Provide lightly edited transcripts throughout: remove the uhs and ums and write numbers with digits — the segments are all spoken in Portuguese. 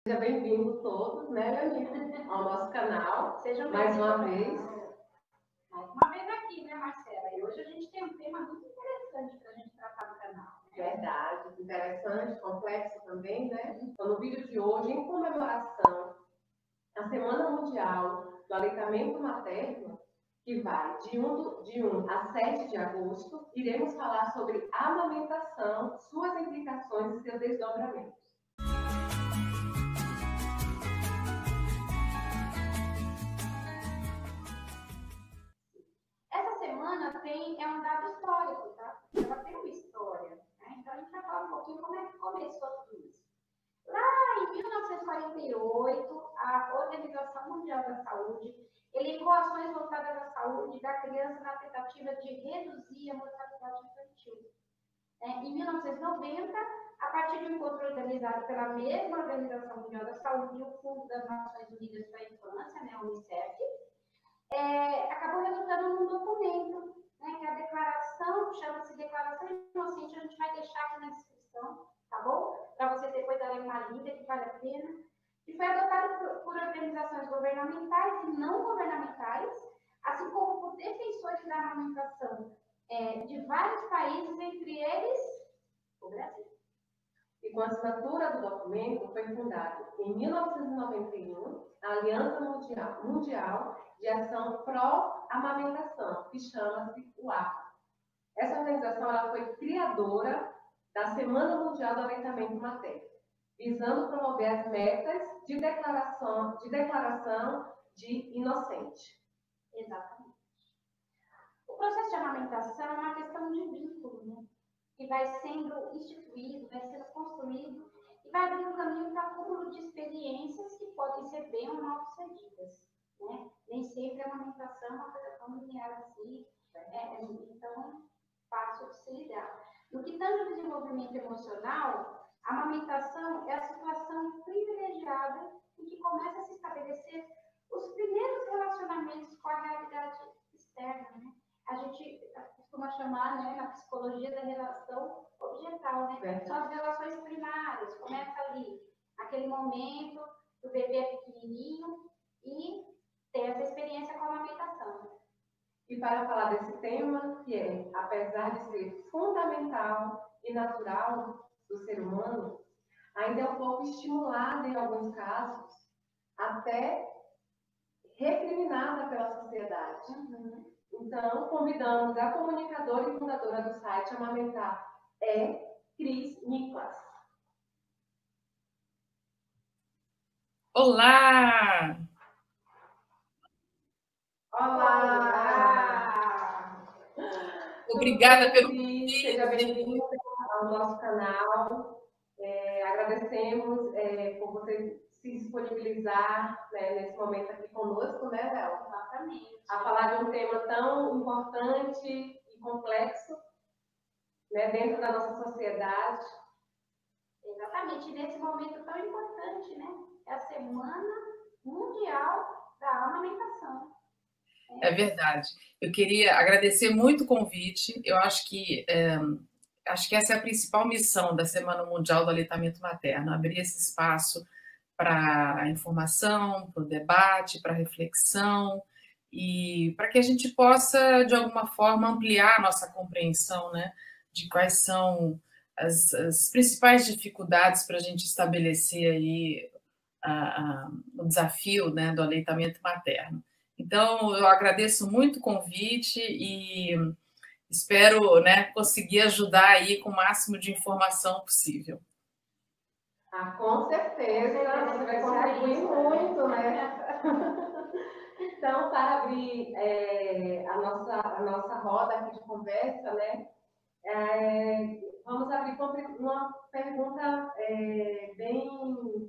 Seja bem-vindo todos, né, Leonina, ao nosso canal. Sejam mais uma vez. Mais uma vez aqui, né, Marcela? E hoje a gente tem um tema muito interessante para a gente tratar no canal. Verdade, interessante, complexo também, né? Então, no vídeo de hoje, em comemoração à Semana Mundial do Aleitamento Materno, que vai de 1 a 7 de agosto, iremos falar sobre amamentação, suas implicações e seus desdobramentos. Essa semana é um dado histórico, tá? Ela tem uma história, né? Então a gente vai falar um pouquinho como é que começou tudo isso. Lá em 1948, a Organização Mundial da Saúde elencou ações voltadas à saúde da criança na tentativa de reduzir a mortalidade infantil. Em 1990, a partir de um encontro organizado pela mesma Organização Mundial da Saúde e o Fundo das Nações Unidas para a Infância, né, a Unicef, acabou resultando num documento, né, que é a declaração, chama-se Declaração Inocente, a gente vai deixar aqui na descrição, tá bom? Para vocês depois darem uma lida, que vale a pena. E foi adotado por organizações governamentais e não governamentais, assim como por defensores da amamentação de vários países, entre eles o Brasil. E com a assinatura do documento foi fundado em 1991 a Aliança Mundial de Ação Pró-Amamentação, que chama-se UAPA. Essa organização ela foi criadora da Semana Mundial do Aleitamento Materno, visando promover as metas de declaração de inocente. Exatamente. O processo de amamentação é uma questão de vínculo, né? Que vai sendo instituído, vai sendo construído e vai abrindo caminho para acúmulo de experiências que podem ser bem ou mal sucedidas, né? Nem sempre a amamentação é uma coisa tão linear assim, então fácil de se lidar. No que tange ao desenvolvimento emocional, a amamentação é a situação privilegiada em que começa a se estabelecer os primeiros relacionamentos com a realidade externa, né? A gente costuma chamar, né, na psicologia da relação objetal, né? São as relações primárias, começa ali, aquele momento do bebê pequenininho e ter essa experiência com a amamentação. E para falar desse tema, que é, apesar de ser fundamental e natural do ser humano, ainda é um pouco estimulada em alguns casos, até recriminada pela sociedade. Então, convidamos a comunicadora e fundadora do site Amamentar Cris Niklas. Olá! Olá! Obrigada pelo convite. Seja bem-vinda ao nosso canal. Agradecemos por você se disponibilizar, né, nesse momento aqui conosco, né, Léo? Exatamente. A falar de um tema tão importante e complexo, né, dentro da nossa sociedade. Exatamente, nesse momento tão importante, né? É a Semana Mundial da Amamentação. É verdade. Eu queria agradecer muito o convite. Eu acho que essa é a principal missão da Semana Mundial do Aleitamento Materno, abrir esse espaço para a informação, para o debate, para a reflexão e para que a gente possa, de alguma forma, ampliar a nossa compreensão, né, de quais são as principais dificuldades para a gente estabelecer aí o desafio, né, do aleitamento materno. Então, eu agradeço muito o convite e espero, né, conseguir ajudar aí com o máximo de informação possível. Com certeza, você vai contribuir muito, né? Então, para abrir a nossa roda aqui de conversa, né? Vamos abrir com uma pergunta bem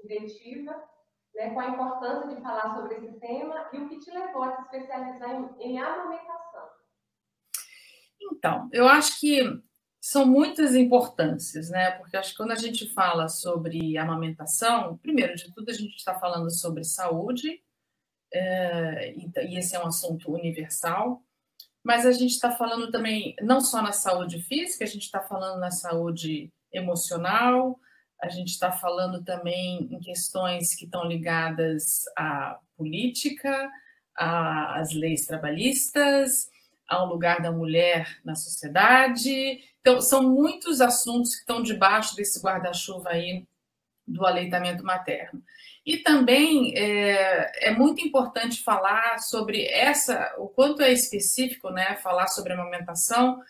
diretiva, né, com a importância de falar sobre esse tema e o que te levou a se especializar em amamentação. Então, eu acho que são muitas importâncias, né? Porque acho que quando a gente fala sobre amamentação, primeiro de tudo a gente está falando sobre saúde, e esse é um assunto universal, mas a gente está falando também não só na saúde física, a gente está falando na saúde emocional, a gente está falando também em questões que estão ligadas à política, às leis trabalhistas, ao lugar da mulher na sociedade. Então, são muitos assuntos que estão debaixo desse guarda-chuva aí do aleitamento materno. E também é muito importante falar sobre o quanto é específico, né, falar sobre amamentação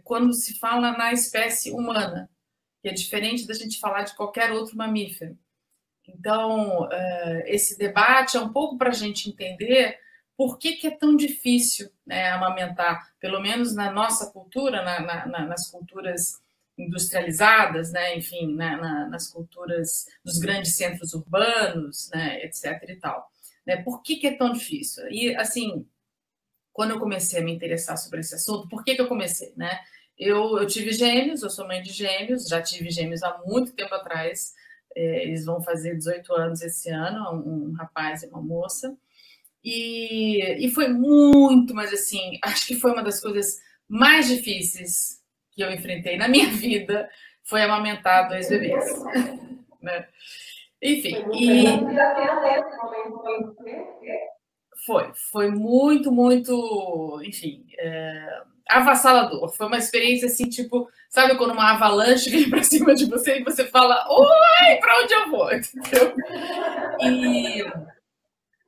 quando se fala na espécie humana, que é diferente da gente falar de qualquer outro mamífero. Então, esse debate é um pouco para a gente entender por que é tão difícil, né, amamentar, pelo menos na nossa cultura, nas culturas industrializadas, né, enfim, nas culturas dos grandes centros urbanos, né, etc. e tal. Né, por que é tão difícil? E, assim, quando eu comecei a me interessar sobre esse assunto, por que eu comecei, né? Eu tive gêmeos, eu sou mãe de gêmeos, já tive gêmeos há muito tempo atrás, eles vão fazer 18 anos esse ano, um rapaz e uma moça, e foi muito, mas assim, acho que foi uma das coisas mais difíceis que eu enfrentei na minha vida, foi amamentar 2 bebês. Né? Enfim, foi muito, muito, enfim, avassalador. Foi uma experiência assim, tipo, sabe quando uma avalanche vem para cima de você e você fala, oi, para onde eu vou? Entendeu? E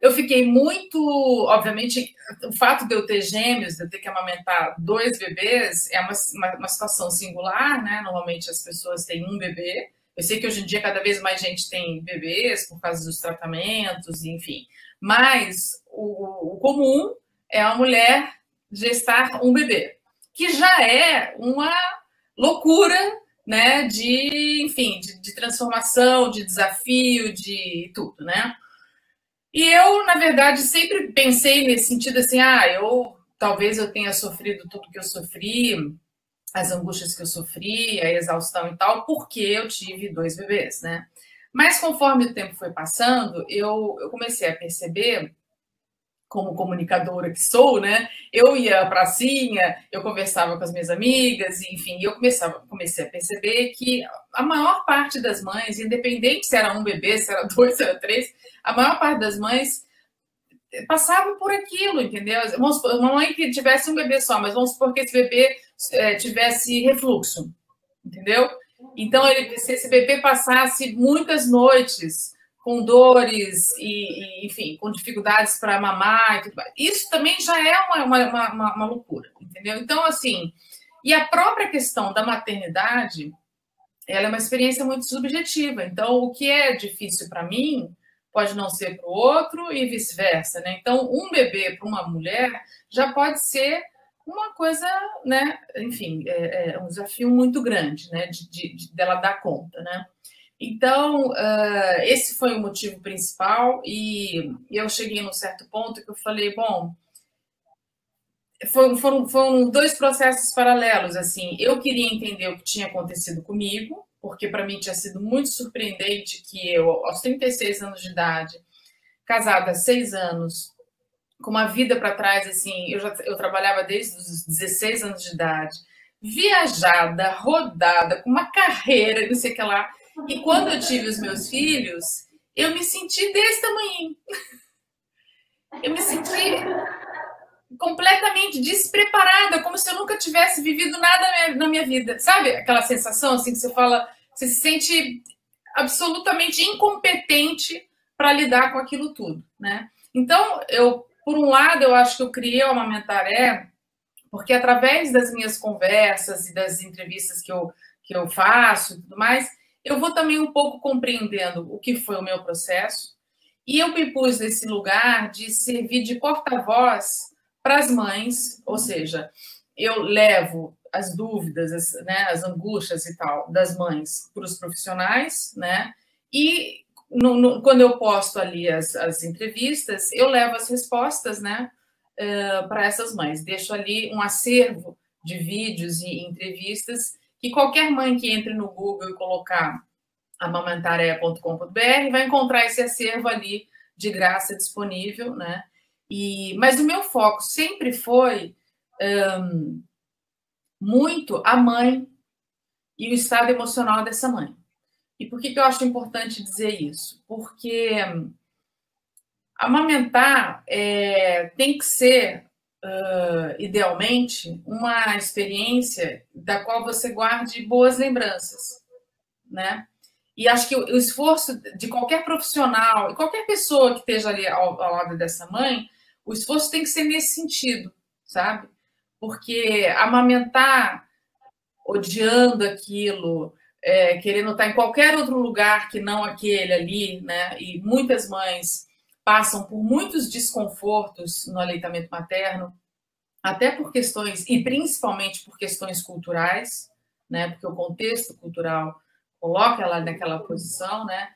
eu fiquei muito, obviamente, o fato de eu ter gêmeos, de eu ter que amamentar 2 bebês, é uma situação singular, né? Normalmente as pessoas têm um bebê. Eu sei que hoje em dia cada vez mais gente tem bebês por causa dos tratamentos, enfim. Mas o comum é a mulher gestar um bebê, que já é uma loucura, né? Enfim, de transformação, de desafio, de tudo, né? E eu, na verdade, sempre pensei nesse sentido assim, talvez eu tenha sofrido tudo que eu sofri, as angústias que eu sofri, a exaustão e tal, porque eu tive 2 bebês, né? Mas conforme o tempo foi passando, eu comecei a perceber, como comunicadora que sou, né? Eu ia à pracinha, eu conversava com as minhas amigas, enfim, eu comecei a perceber que a maior parte das mães, independente se era um bebê, se era 2, se era 3, a maior parte das mães passava por aquilo, entendeu? Vamos supor, uma mãe que tivesse um bebê só, mas vamos supor que esse bebê tivesse refluxo, entendeu? Então, se esse bebê passasse muitas noites com dores e enfim, com dificuldades para mamar e tudo mais, isso também já é uma loucura, entendeu? Então, assim, e a própria questão da maternidade, ela é uma experiência muito subjetiva. Então, o que é difícil para mim pode não ser para o outro e vice-versa, né? Então, um bebê para uma mulher já pode ser uma coisa, né? Enfim, é um desafio muito grande, né? Dela dar conta, né? Então, esse foi o motivo principal e eu cheguei num certo ponto que eu falei, bom, foram 2 processos paralelos, assim, eu queria entender o que tinha acontecido comigo, porque para mim tinha sido muito surpreendente que eu, aos 36 anos de idade, casada há 6 anos, com uma vida para trás, assim, eu trabalhava desde os 16 anos de idade, viajada, rodada, com uma carreira, não sei o que lá, e quando eu tive os meus filhos, eu me senti desse tamanho. Eu me senti completamente despreparada, como se eu nunca tivesse vivido nada na minha vida. Sabe aquela sensação assim que você fala, você se sente absolutamente incompetente para lidar com aquilo tudo, né? Então, por um lado, eu acho que eu criei o Amamentaré porque através das minhas conversas e das entrevistas que eu faço e tudo mais, eu vou também um pouco compreendendo o que foi o meu processo e eu me pus nesse lugar de servir de porta-voz para as mães, ou seja, eu levo as dúvidas, as angústias e tal das mães para os profissionais, né? E quando eu posto ali as entrevistas, eu levo as respostas, né? Para essas mães. Deixo ali um acervo de vídeos e entrevistas que qualquer mãe que entre no Google e colocar amamentaré.com.br vai encontrar esse acervo ali de graça disponível, né? Mas o meu foco sempre foi muito a mãe e o estado emocional dessa mãe. E por que eu acho importante dizer isso? Porque amamentar tem que ser, idealmente, uma experiência da qual você guarde boas lembranças, né? E acho que o esforço de qualquer profissional e qualquer pessoa que esteja ali ao lado dessa mãe, o esforço tem que ser nesse sentido, sabe? Porque amamentar odiando aquilo, querendo estar em qualquer outro lugar que não aquele ali, né? E muitas mães passam por muitos desconfortos no aleitamento materno, até por questões, e principalmente por questões culturais, né? Porque o contexto cultural coloca ela naquela posição, né?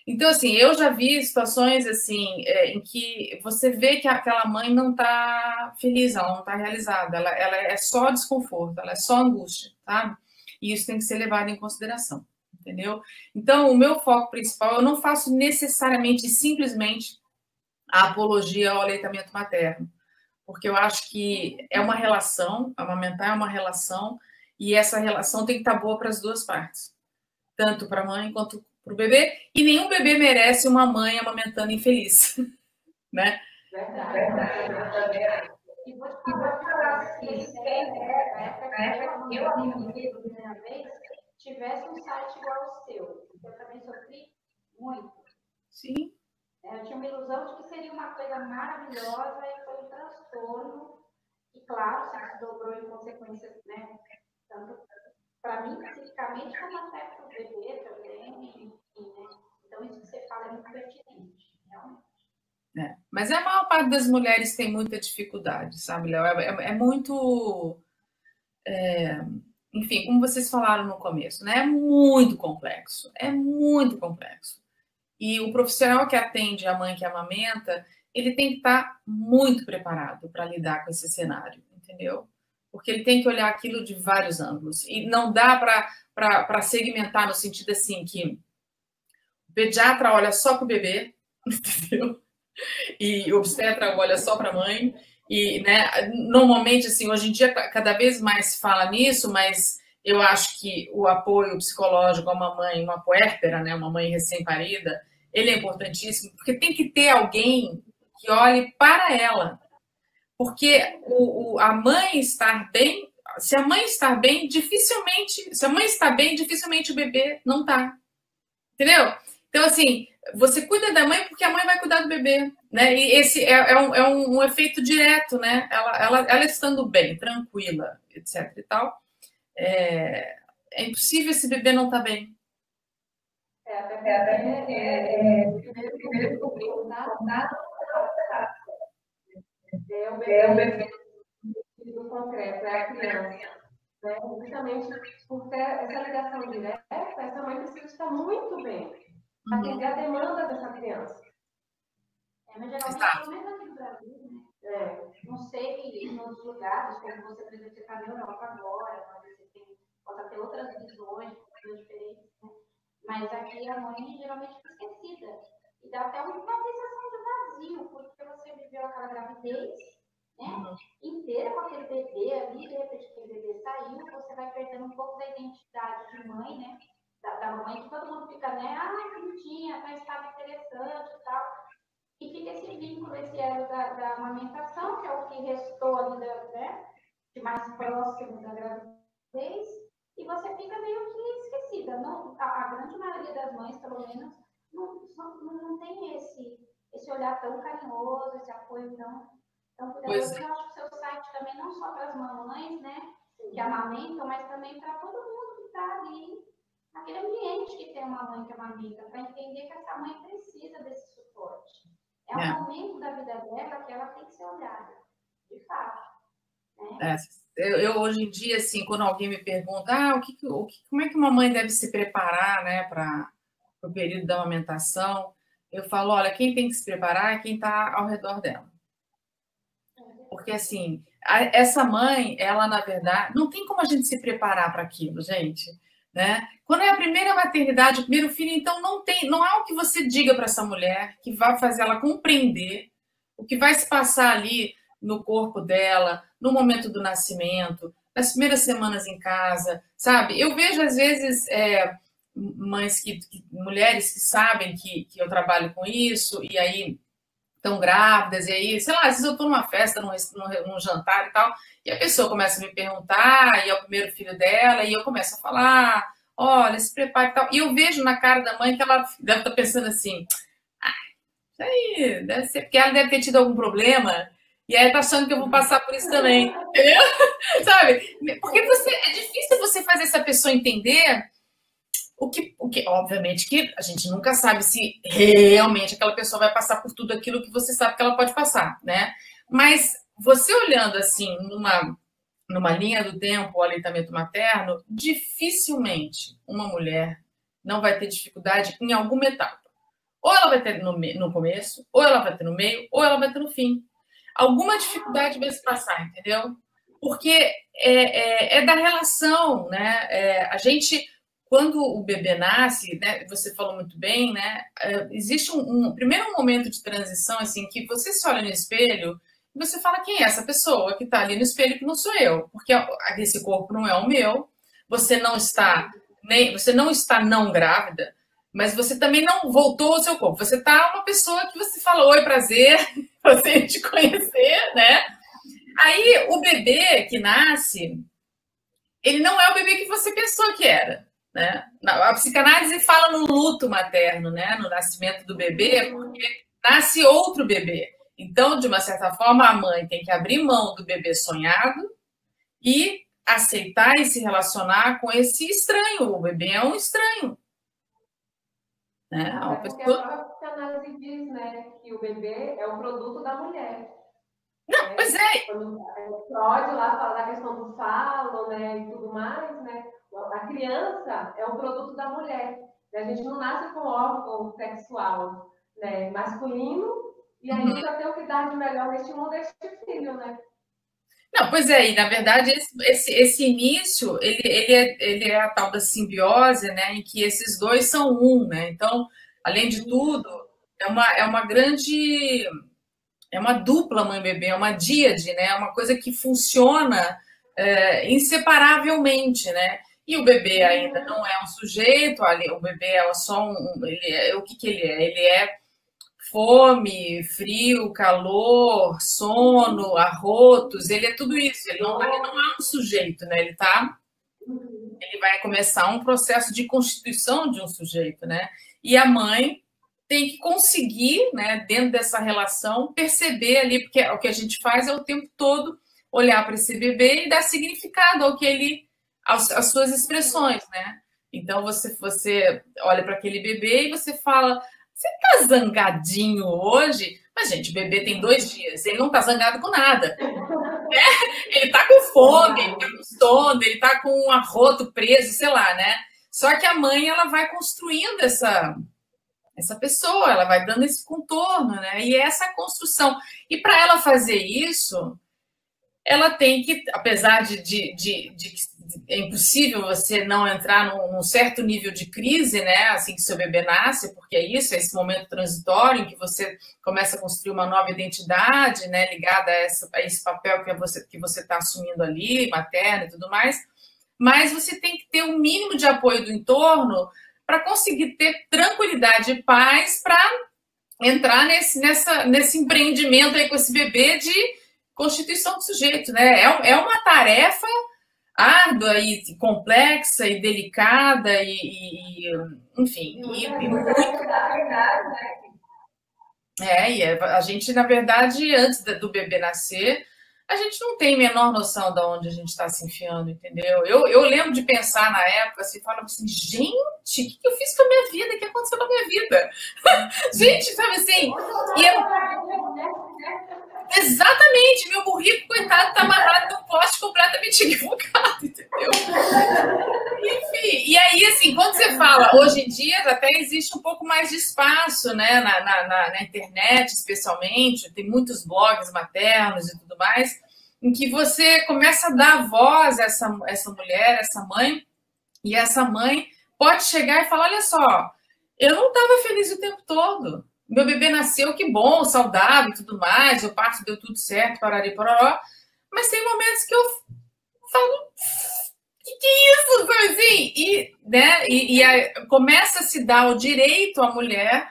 Então, assim, eu já vi situações assim em que você vê que aquela mãe não está feliz, ela não está realizada, ela é só desconforto, ela é só angústia, sabe? E isso tem que ser levado em consideração, entendeu? Então, o meu foco principal, eu não faço necessariamente, simplesmente, a apologia ao aleitamento materno, porque eu acho que é uma relação, amamentar é uma relação, e essa relação tem que estar boa para as duas partes, tanto para a mãe quanto para o bebê, e nenhum bebê merece uma mãe amamentando infeliz, né? Verdade. E vou te falar que na época que eu amamentei pela primeira vez, tivesse um site igual ao seu, eu também sofri muito. Sim. Eu tinha uma ilusão de que seria uma coisa maravilhosa e foi um transtorno. E claro, se desdobrou em consequências, né? Tanto para mim, psiquicamente, como até para o bebê também, enfim, né? Então, isso que você fala é muito pertinente, realmente. Mas a maior parte das mulheres tem muita dificuldade, sabe, Léo? É muito. Enfim, como vocês falaram no começo, né? É muito complexo. É muito complexo. E o profissional que atende a mãe que amamenta, ele tem que estar muito preparado para lidar com esse cenário, entendeu? Porque ele tem que olhar aquilo de vários ângulos. E não dá para segmentar no sentido assim que o pediatra olha só para o bebê, entendeu? E o obstetra olha só para a mãe. E, né, normalmente, assim, hoje em dia, cada vez mais se fala nisso, mas eu acho que o apoio psicológico a uma mãe, uma puérpera, né, uma mãe recém-parida, ele é importantíssimo, porque tem que ter alguém que olhe para ela. Porque a mãe estar bem, se a mãe estar bem, dificilmente, se a mãe está bem, dificilmente o bebê não está. Entendeu? Então, assim, você cuida da mãe porque a mãe vai cuidar do bebê, né? E esse é um efeito direto, né? Ela estando bem, tranquila, etc e tal, é impossível esse bebê não estar bem. Até porque primeiro contato é o bebê no concreto, é a criança. Né? Justamente por ter essa ligação direta, essa mãe precisa estar muito bem, atender a demanda dessa criança. Mas geralmente, pelo menos aqui no Brasil, né? Não sei em outros lugares, como você, por exemplo, você está na Europa agora, talvez você possa ter outras visões, culturas diferentes, né? Mas aqui a mãe geralmente fica esquecida. E dá até uma sensação de vazio, porque você viveu aquela gravidez, né? Inteira com aquele bebê ali, de repente aquele bebê saiu, você vai perdendo um pouco da identidade de mãe, né? Da mãe, que todo mundo fica, né? Ah, bonitinha, tá, estava interessante e tal. E fica esse vínculo, esse elo da amamentação, que é o que restou ali, né, de mais próximo da gravidez, e você fica meio que esquecida. Não, a grande maioria das mães, pelo menos, não tem esse olhar tão carinhoso, esse apoio tão cuidadoso. Eu acho que o seu site também, não só para as mamães, né, que amamentam, mas também para todo mundo que está ali, naquele ambiente que tem uma mãe que amamenta, para entender que essa mãe precisa desse suporte. É um momento da vida dela que ela tem que ser olhada, de fato. Né? Eu hoje em dia, assim, quando alguém me pergunta como é que uma mãe deve se preparar, né, para o período da amamentação, eu falo, olha, quem tem que se preparar é quem está ao redor dela. Porque, assim, essa mãe, ela, na verdade, não tem como a gente se preparar para aquilo, gente. Né? Quando é a primeira maternidade, o primeiro filho, então não há o que você diga para essa mulher que vai fazer ela compreender o que vai se passar ali no corpo dela, no momento do nascimento, nas primeiras semanas em casa, sabe? Eu vejo, às vezes, mães mulheres que sabem que eu trabalho com isso, e aí estão grávidas, e aí, sei lá, às vezes eu estou numa festa, num jantar e tal, e a pessoa começa a me perguntar, e é o primeiro filho dela, e eu começo a falar, olha, se prepare e tal. E eu vejo na cara da mãe que ela deve estar pensando assim, isso aí deve ser porque ela deve ter tido algum problema, e aí tá achando que eu vou passar por isso também, entendeu? Sabe? Porque é difícil você fazer essa pessoa entender o que, obviamente, que a gente nunca sabe se realmente aquela pessoa vai passar por tudo aquilo que você sabe que ela pode passar, né? Mas você olhando assim, numa linha do tempo, o aleitamento materno, dificilmente uma mulher não vai ter dificuldade em alguma etapa. Ou ela vai ter no começo, ou ela vai ter no meio, ou ela vai ter no fim. Alguma dificuldade vai se passar, entendeu? Porque é da relação, né? A gente, quando o bebê nasce, né, você falou muito bem, né? Existe primeiro momento de transição, assim, que você se olha no espelho e você fala, quem é essa pessoa que está ali no espelho que não sou eu? Porque esse corpo não é o meu, você não está não grávida, mas você também não voltou ao seu corpo. Você está uma pessoa que você fala, oi, prazer, você te conhecer, né? Aí o bebê que nasce, ele não é o bebê que você pensou que era, né? A psicanálise fala no luto materno, né? No nascimento do bebê, porque nasce outro bebê. Então, de uma certa forma, a mãe tem que abrir mão do bebê sonhado e aceitar e se relacionar com esse estranho. O bebê é um estranho. Né? Porque a própria psicanálise diz, né, que o bebê é o produto da mulher. Não, pois é. Quando Freud lá fala da questão do falo, né, e tudo mais, né, a criança é o produto da mulher. A gente não nasce com órgão sexual, né, masculino, e a gente vai ter o que dar de melhor neste mundo deste filho, né? Não, pois é, e na verdade esse início, ele é a tal da simbiose, né, em que esses dois são um, né? Então, além de tudo, é uma dupla mãe-bebê, é uma díade, né? É uma coisa que funciona inseparavelmente, né? E o bebê ainda não é um sujeito, o bebê é só o que ele é? Ele é fome, frio, calor, sono, arrotos, ele é tudo isso, ele não é um sujeito, né? Ele vai começar um processo de constituição de um sujeito, né? E a mãe tem que conseguir, né, dentro dessa relação, perceber ali, porque o que a gente faz é o tempo todo olhar para esse bebê e dar significado às suas expressões, né? Então você olha para aquele bebê e você fala, você tá zangadinho hoje? Mas, gente, o bebê tem 2 dias, ele não tá zangado com nada. Né? Ele tá com fome, ele tá com sono, ele tá com um arroto preso, sei lá, né? Só que a mãe, ela vai construindo essa pessoa, ela vai dando esse contorno, né? E essa construção. E para ela fazer isso, ela tem que, apesar de é impossível você não entrar num certo nível de crise, né? Assim que seu bebê nasce, porque é isso, é esse momento transitório em que você começa a construir uma nova identidade, né? Ligada a esse papel que você está assumindo ali, materno e tudo mais. Mas você tem que ter um mínimo de apoio do entorno para conseguir ter tranquilidade e paz para entrar nesse empreendimento aí com esse bebê de constituição do sujeito, né? É uma tarefa árdua e complexa e delicada enfim, e muito... a gente, na verdade, antes do bebê nascer, a gente não tem a menor noção de onde a gente está se enfiando, entendeu? Eu lembro de pensar na época, assim, falava assim, gente, o que eu fiz com a minha vida? O que aconteceu com a minha vida? Gente, sabe assim? Exatamente, meu burrico, coitado, tá amarrado num poste completamente equivocado, entendeu? Enfim, e aí, assim, quando você fala, hoje em dia até existe um pouco mais de espaço, né, na internet, especialmente, tem muitos blogs maternos e tudo mais, em que você começa a dar voz a essa mulher, essa mãe, e essa mãe pode chegar e falar, olha só, eu não estava feliz o tempo todo. Meu bebê nasceu, que bom, saudável e tudo mais, o parto deu tudo certo, parari, pororó. Mas tem momentos que eu falo, que é isso, sabe assim? Né? Começa a se dar o direito à mulher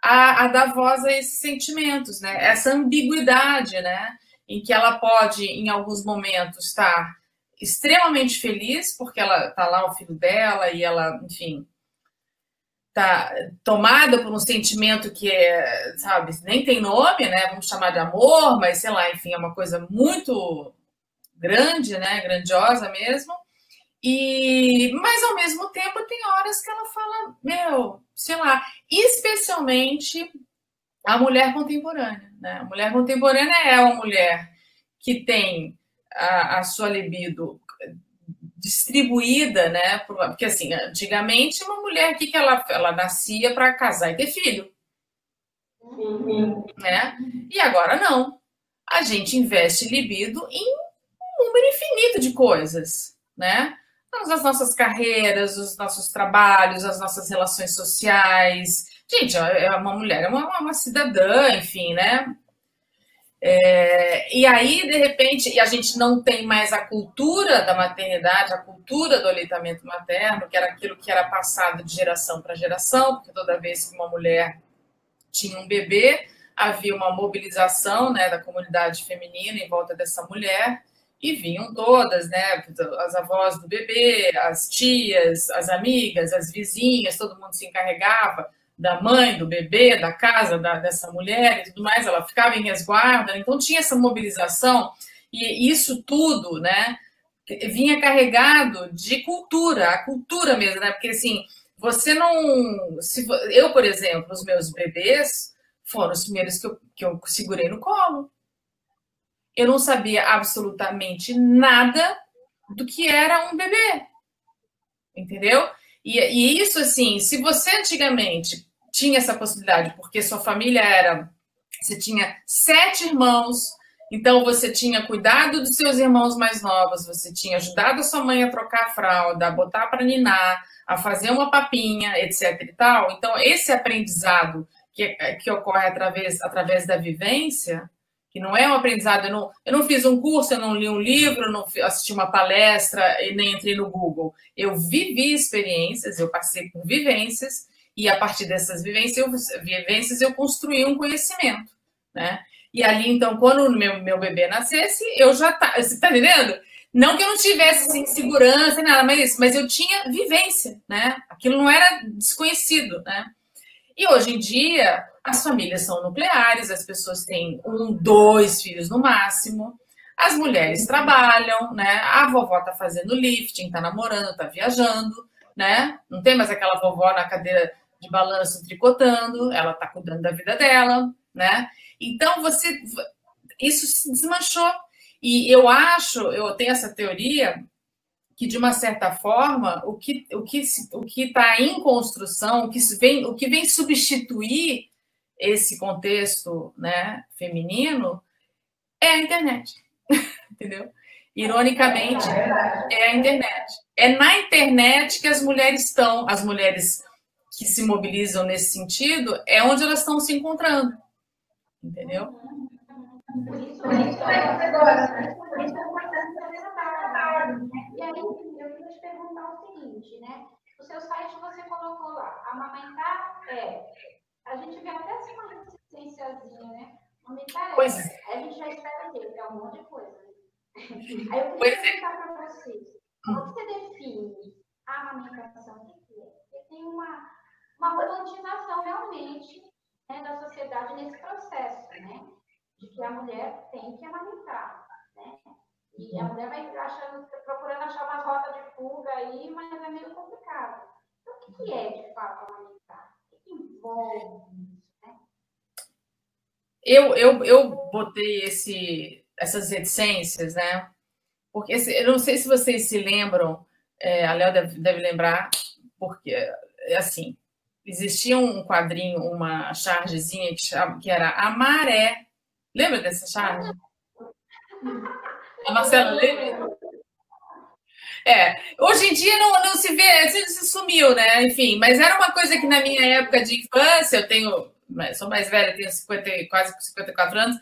a dar voz a esses sentimentos, né? Essa ambiguidade, né? Em que ela pode, em alguns momentos, estar extremamente feliz, porque ela tá lá o filho dela e ela, enfim, tá tomada por um sentimento que é, sabe, nem tem nome, né? Vamos chamar de amor, mas sei lá, enfim, é uma coisa muito grande, né? Grandiosa mesmo. Mas ao mesmo tempo tem horas que ela fala, meu, sei lá, especialmente a mulher contemporânea, né? A mulher contemporânea é uma mulher que tem a sua libido distribuída, né? Porque assim, antigamente uma mulher que ela nascia para casar e ter filho, né? E agora não. A gente investe libido em um número infinito de coisas, né? As nossas carreiras, os nossos trabalhos, as nossas relações sociais. Gente, é uma mulher, é uma cidadã, enfim, né? E aí, de repente, a gente não tem mais a cultura da maternidade, a cultura do aleitamento materno, que era aquilo que era passado de geração para geração, porque toda vez que uma mulher tinha um bebê, havia uma mobilização, né, da comunidade feminina em volta dessa mulher, e vinham todas, né, as avós do bebê, as tias, as amigas, as vizinhas, todo mundo se encarregava da mãe, do bebê, da casa dessa mulher e tudo mais, ela ficava em resguardo, então tinha essa mobilização, e isso tudo, né, vinha carregado de cultura, a cultura mesmo, né, porque assim, você não... eu, por exemplo, os meus bebês foram os primeiros que eu segurei no colo. Eu não sabia absolutamente nada do que era um bebê, entendeu? E isso, assim, se você antigamente tinha essa possibilidade, porque sua família era... Você tinha 7 irmãos, então você tinha cuidado dos seus irmãos mais novos, você tinha ajudado a sua mãe a trocar a fralda, a botar para ninar, a fazer uma papinha, etc e tal. Então, esse aprendizado que ocorre através da vivência, que não é um aprendizado, eu não fiz um curso, eu não li um livro, eu não assisti uma palestra e nem entrei no Google. Eu vivi experiências, eu passei por vivências, e a partir dessas vivências eu construí um conhecimento, né? E ali, então, quando o meu bebê nascesse, eu já tá, você tá entendendo? Não que eu não tivesse insegurança, nada, mas eu tinha vivência, né? Aquilo não era desconhecido, né? E hoje em dia, as famílias são nucleares, as pessoas têm 1, 2 filhos no máximo, as mulheres trabalham, né? A vovó tá fazendo lifting, tá namorando, tá viajando, né? Não tem mais aquela vovó na cadeira de balanço tricotando, ela tá cuidando da vida dela, né? Então, isso se desmanchou. E eu tenho essa teoria que, de uma certa forma, o que está em construção, o que vem substituir esse contexto, né, feminino, é a internet. Entendeu? Ironicamente, é a internet. É na internet que as mulheres que se mobilizam nesse sentido, é onde elas estão se encontrando. Entendeu? Por isso é agora, né? Por isso é importante saber E aí, eu queria te perguntar o seguinte, né? No seu site você colocou lá, amamentar a gente vê até assim uma resistênciazinha, né? Amamentar Pois é. Aí a gente já espera que é um monte de coisa. Aí eu queria perguntar para vocês, como você define a amamentação? O que é? Porque tem uma romantização realmente, né, da sociedade nesse processo, né? De que a mulher tem que amamentar, né? E a mulher vai procurando achar umas rotas de fuga aí, mas é meio complicado. Então, o que é, de fato, amamentar? O que envolve isso, né? Eu botei essas reticências, né? Porque eu não sei se vocês se lembram, a Léo deve lembrar, porque, assim, existia um quadrinho, uma chargezinha que era a Maré. Lembra dessa charge? A Marcela lembra? Hoje em dia não se vê, se sumiu, né? Enfim, mas era uma coisa que na minha época de infância, sou mais velha, tenho quase 54 anos,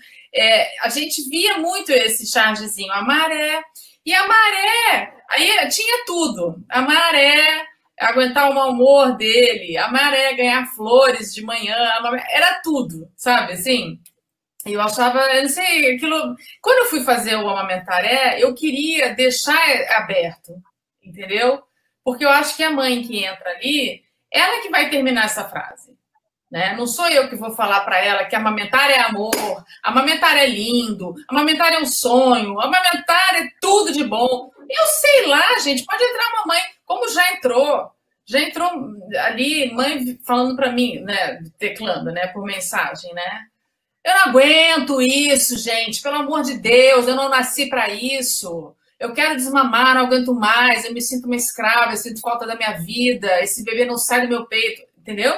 a gente via muito esse chargezinho, a Maré, E a maré, aí tinha tudo. A maré, aguentar o mau humor dele, a maré ganhar flores de manhã, era tudo, sabe, assim? E eu achava, eu não sei, aquilo... Quando eu fui fazer o Amamentaré, eu queria deixar aberto, entendeu? Porque eu acho que a mãe que entra ali, ela que vai terminar essa frase. Né? Não sou eu que vou falar para ela que amamentar é amor, amamentar é lindo, amamentar é um sonho, amamentar é tudo de bom. Eu sei lá, gente, pode entrar uma mãe, como já entrou ali, mãe falando para mim, né, teclando, né, por mensagem, né? Eu não aguento isso, gente, pelo amor de Deus, eu não nasci para isso. Eu quero desmamar, não aguento mais, eu me sinto uma escrava, eu sinto falta da minha vida, esse bebê não sai do meu peito, entendeu?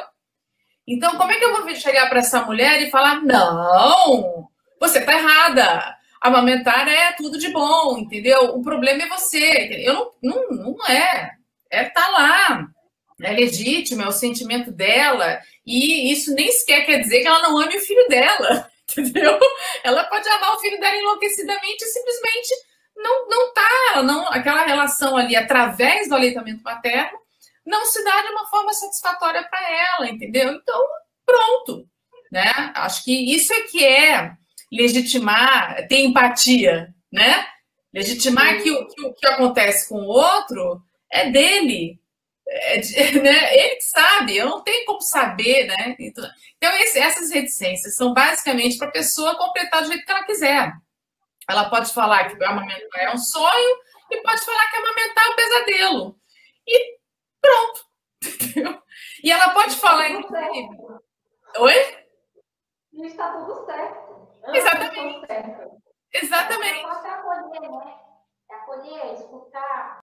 Então, como é que eu vou chegar para essa mulher e falar: não, você está errada, amamentar é tudo de bom, entendeu? O problema é você. Eu não é. Tá lá. É legítimo, é o sentimento dela. E isso nem sequer quer dizer que ela não ame o filho dela, entendeu? Ela pode amar o filho dela enlouquecidamente e simplesmente não tá, não, aquela relação ali através do aleitamento materno não se dá de uma forma satisfatória para ela, entendeu? Então, pronto, né? Acho que isso é que é legitimar, ter empatia, né? Legitimar que o que acontece com o outro é dele, né? Ele que sabe, eu não tenho como saber, né? Então, essas reticências são basicamente para a pessoa completar do jeito que ela quiser. Ela pode falar que amamentar é um sonho e pode falar que amamentar é um pesadelo. E pronto. Entendeu? E ela pode falar, inclusive. Oi? E está tudo certo. Exatamente. Exatamente. Você acolher, né? Acolher, escutar.